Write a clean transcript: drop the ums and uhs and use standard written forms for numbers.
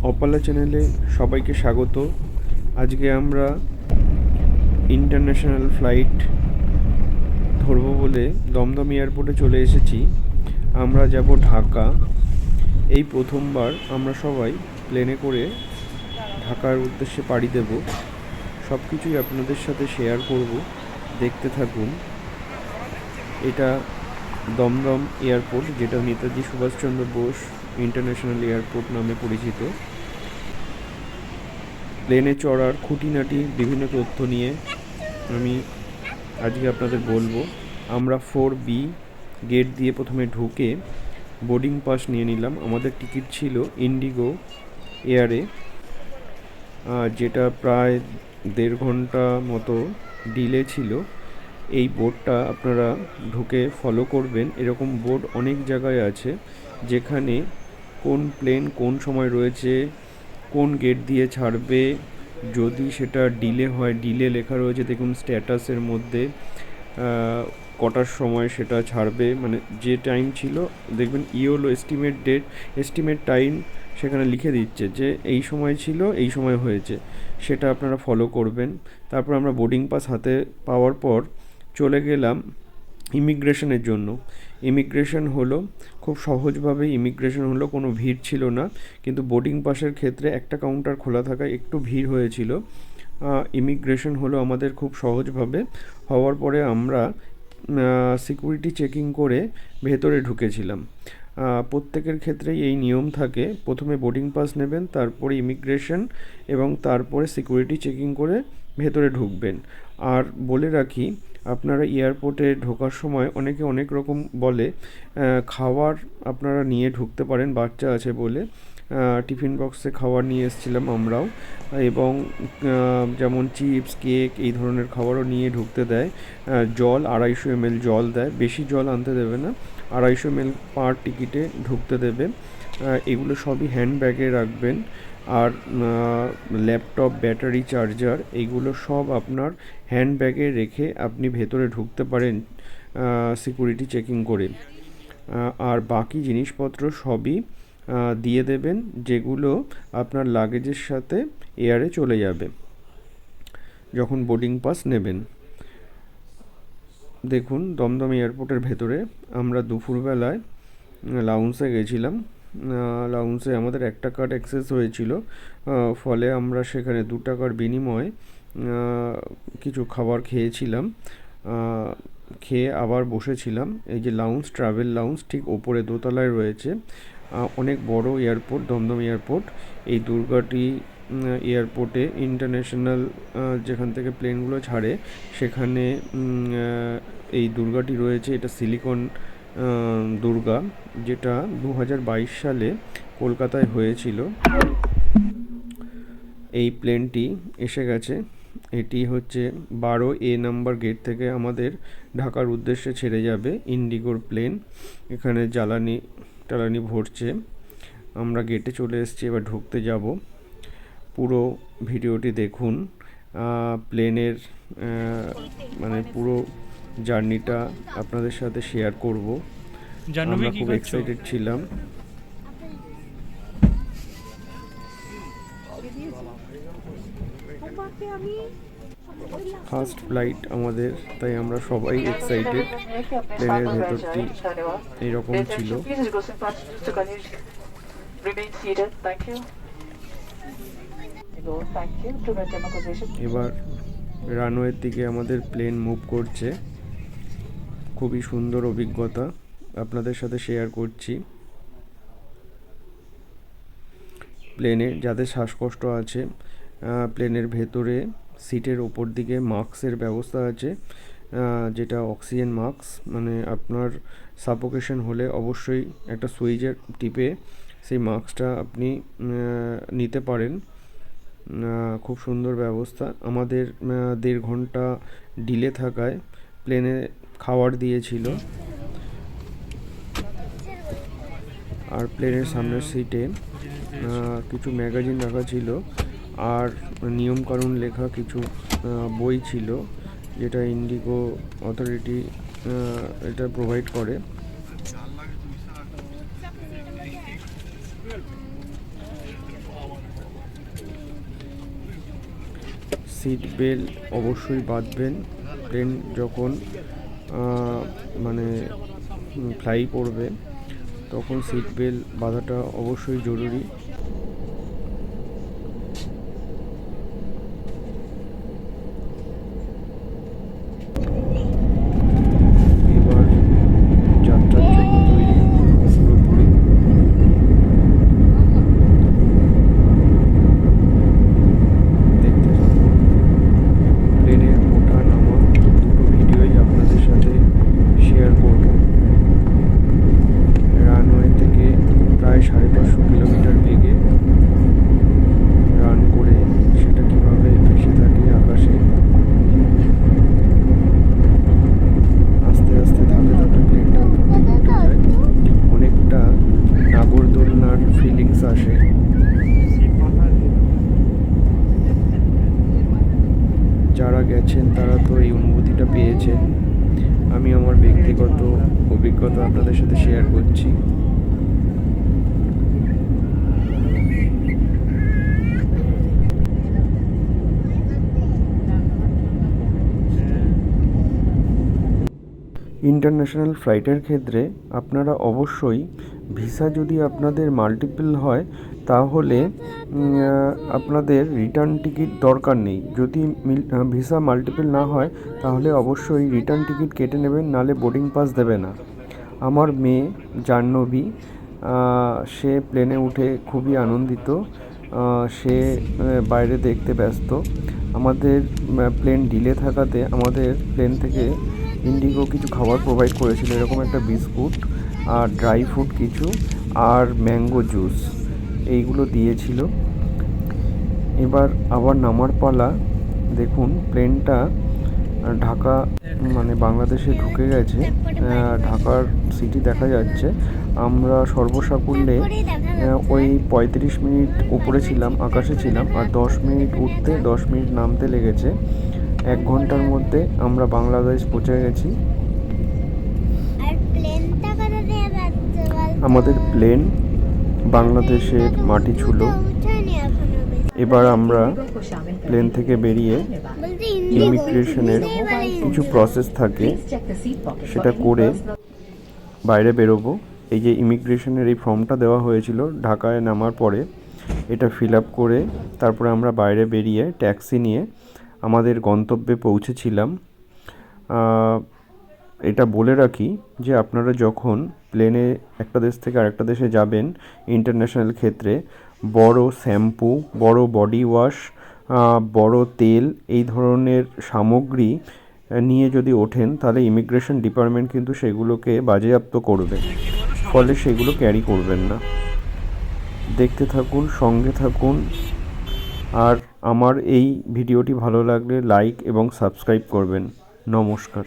অপালা চ্যানেলে সবাইকে স্বাগত। আজকে আমরা ইন্টারন্যাশনাল ফ্লাইট ধরবো বলে দমদম এয়ারপোর্টে চলে এসেছি। আমরা যাব ঢাকা। এই প্রথমবার আমরা সবাই প্লেনে করে ঢাকার উদ্দেশ্যে পাড়ি দেব। সব কিছুই আপনাদের সাথে শেয়ার করব, দেখতে থাকুন। এটা দমদম এয়ারপোর্ট, যেটা নেতাজি সুভাষচন্দ্র বোস ইন্টারন্যাশনাল এয়ারপোর্ট নামে পরিচিত। প্লেনে চড়ার খুঁটিনাটি বিভিন্ন তথ্য নিয়ে আমি আজকে আপনাদের বলবো। আমরা 4B গেট দিয়ে প্রথমে ঢুকে বোর্ডিং পাস নিয়ে নিলাম। আমাদের টিকিট ছিল ইন্ডিগো এয়ারে, যেটা প্রায় 1.5 ঘন্টা মতো ডিলে ছিল। এই বোর্ডটা আপনারা ঢুকে ফলো করবেন। এরকম বোর্ড অনেক জায়গায় আছে, যেখানে কোন প্লেন কোন সময় রয়েছে, কোন গেট দিয়ে ছাড়বে, যদি সেটা ডিলে হয় ডিলে লেখা রয়েছে দেখুন স্ট্যাটাসের মধ্যে, কটার সময় সেটা ছাড়বে, মানে যে টাইম ছিল দেখবেন ইওলো এস্টিমেট টাইম সেখানে লিখে দিচ্ছে যে এই সময় ছিল এই সময় হয়েছে, সেটা আপনারা ফলো করবেন। তারপর আমরা বোর্ডিং পাস হাতে পাওয়ার পর চলে গেলাম ইমিগ্রেশনের জন্য। ইমিগ্রেশন হলো খুব সহজভাবে ইমিগ্রেশন হলো, কোনো ভিড় ছিল না। কিন্তু বোর্ডিং পাসের ক্ষেত্রে একটা কাউন্টার খোলা থাকায় একটু ভিড় হয়েছিল। ইমিগ্রেশন হলো আমাদের খুব সহজভাবে হওয়ার পরে আমরা সিকিউরিটি চেকিং করে ভেতরে ঢুকেছিলাম। প্রত্যেকের ক্ষেত্রেই এই নিয়ম থাকে, প্রথমে বোর্ডিং পাস নেবেন, তারপরে ইমিগ্রেশন এবং তারপরে সিকিউরিটি চেকিং করে ভেতরে ঢুকবেন। আর বলে রাখি, আপনারা এয়ারপোর্টে ঢোকার সময় অনেকে অনেক রকম বলে, খাবার আপনারা নিয়ে ঢুকতে পারেন, বাচ্চা আছে বলে। টিফিন বক্সে খাবার নিয়ে এসেছিলাম আমরাও, এবং যেমন চিপস, কেক এই ধরনের খাবারও নিয়ে ঢুকতে দেয়। জল 250 ml জল দেয়, বেশি জল আনতে দেবে না, 250 ml পার টিকিটে ঢুকতে দেবে। এগুলো সবই হ্যান্ড ব্যাগে রাখবেন। আর ল্যাপটপ, ব্যাটারি, চার্জার এইগুলো সব আপনার হ্যান্ড ব্যাগে রেখে আপনি ভেতরে ঢুকতে পারেন সিকিউরিটি চেকিং করে। আর বাকি জিনিসপত্র সবই দিয়ে দেবেন, যেগুলো আপনার লাগেজের সাথে এয়ারে চলে যাবে যখন বোর্ডিং পাস নেবেন। দেখুন, দমদম এয়ারপোর্টের ভেতরে আমরা দুপুরবেলায় লাউঞ্জে গেছিলাম। লাউঞ্জে আমাদের 1 টাকার অ্যাক্সেস হয়েছিল, ফলে আমরা সেখানে 2 টাকার বিনিময়ে কিছু খাবার খেয়েছিলাম। খেয়ে আবার বসেছিলাম। এই যে লাউঞ্জ, ট্রাভেল লাউঞ্জ ঠিক ওপরে দোতলায় রয়েছে। অনেক বড় এয়ারপোর্ট দমদম এয়ারপোর্ট। এই দুর্গাটি এয়ারপোর্টে ইন্টারন্যাশনাল যেখান থেকে প্লেনগুলো ছাড়ে সেখানে এই দুর্গাটি রয়েছে। এটা সিলিকন দুর্গা, যেটা 2022 সালে কলকাতায় হয়েছিল। এই প্লেনটি এসে গেছে। এটি হচ্ছে 12A নাম্বার গেট থেকে আমাদের ঢাকার উদ্দেশ্যে ছেড়ে যাবে ইন্ডিগোর প্লেন। এখানে জ্বালানি ভরছে। আমরা গেটে চলে এসেছি, এবার ঢুকতে যাব। পুরো ভিডিওটি দেখুন। প্লেনের মানে পুরো জার্নিটা আপনাদের সাথে শেয়ার করব। আমরা খুব এক্সাইটেড ছিলাম। ফার্স্ট ফ্লাইট আমাদের, তাই আমরা সবাই এক্সাইটেড। প্লেনের ভেতরটি এইরকম ছিল। এবার রানওয়ের দিকে আমাদের প্লেন মুভ করছে। খুবই সুন্দর অভিজ্ঞতা আপনাদের সাথে শেয়ার করছি। প্লেনে যাদের শ্বাসকষ্ট আছে, প্লেনের ভেতরে সিটের ওপর দিকে মাস্কের ব্যবস্থা আছে, যেটা অক্সিজেন মাস্ক। মানে আপনার সাফোকেশন হলে অবশ্যই একটা সুইচের টিপে সেই মাস্কটা আপনি নিতে পারেন। খুব সুন্দর ব্যবস্থা। আমাদের 1.5 ঘন্টা ডিলে থাকায় প্লেনে খাবার দিয়েছিল। আর প্লেনের সামনের সিটে কিছু ম্যাগাজিন রাখা ছিল, আর নিয়মকানুন লেখা কিছু বই ছিল, যেটা ইন্ডিগো অথরিটি এটা প্রোভাইড করে। সিট বেল্ট অবশ্যই বাঁধবেন। প্লেন যখন মানে ফ্লাই করবে তখন সিট বেল্ট বাঁধাটা অবশ্যই জরুরি। এবার যাত্রার জন্য তৈরি পুরোপুরি। দেখতে থাকুন প্লেনের ওঠা নামা দুটো ভিডিওই আপনাদের সাথে শেয়ার করব। রানওয়ে থেকে প্রায় 550 কিলোমিটার বেগে রান করে সেটা কীভাবে ভেসে থাকে আকাশে, আস্তে আস্তে ধাপে ধাপে প্লেনটা উপর দিকে উঠে যায়। অনেকটা নাগরদোলনার ফিলিংস আসে। যারা গেছেন তারা তো এই অনুভূতিটা পেয়েছেন। আমি আমার ব্যক্তিগত অভিজ্ঞতা আপনাদের সাথে শেয়ার করছি। ইন্টারন্যাশনাল ফ্লাইটের ক্ষেত্রে আপনারা অবশ্যই ভিসা যদি আপনাদের মাল্টিপল হয় তাহলে আপনাদের রিটার্ন টিকিট দরকার নেই। যদি ভিসা মাল্টিপল না হয় তাহলে অবশ্যই রিটার্ন টিকিট কেটে নেবেন, নাহলে বোর্ডিং পাস দেবে না। আমার মেয়ে জাহ্নবী, সে প্লেনে উঠে খুবই আনন্দিত। সে বাইরে দেখতে ব্যস্ত। আমাদের প্লেন ডিলে থাকাতে আমাদের প্লেন থেকে ইন্ডিগো কিছু খাবার প্রোভাইড করেছিল, এরকম একটা বিস্কুট আর ড্রাই ফ্রুট কিছু আর ম্যাঙ্গো জুস এইগুলো দিয়েছিল। এবার আবার নামার পালা। দেখুন প্লেনটা ঢাকা মানে বাংলাদেশে ঢুকে গেছে, ঢাকার সিটি দেখা যাচ্ছে। আমরা সর্বসাকুল্যে ওই 35 মিনিট উপরে ছিলাম, আকাশে ছিলাম, আর 10 মিনিট উঠতে 10 মিনিট নামতে লেগেছে। 1 ঘন্টার মধ্যে আমরা বাংলাদেশ পৌঁছে গেছি। আমাদের প্লেন বাংলাদেশের মাটি ছুঁল। এবার আমরা প্লেন থেকে বেরিয়ে ইমিগ্রেশনের কিছু প্রসেস থাকে সেটা করে বাইরে বেরোবো। এই যে ইমিগ্রেশনের এই ফর্মটা দেওয়া হয়েছিল ঢাকায় নামার পরে, এটা ফিল আপ করে তারপরে আমরা বাইরে বেরিয়ে ট্যাক্সি নিয়ে আমাদের গন্তব্যে পৌঁছেছিলাম। এটা বলে রাখি যে আপনারা যখন প্লেনে একটা দেশ থেকে আরেকটা দেশে যাবেন ইন্টারন্যাশনাল ক্ষেত্রে, বড় শ্যাম্পু, বড় বডি ওয়াশ, বড় তেল এই ধরনের সামগ্রী নিয়ে যদি ওঠেন তাহলে ইমিগ্রেশন ডিপার্টমেন্ট কিন্তু সেগুলোকে বাজেয়াপ্ত করবে, ফলে সেগুলো ক্যারি করবেন না। দেখতে থাকুন, সঙ্গে থাকুন। আর আমার এই ভিডিওটি ভালো লাগলে লাইক এবং সাবস্ক্রাইব করবেন। নমস্কার।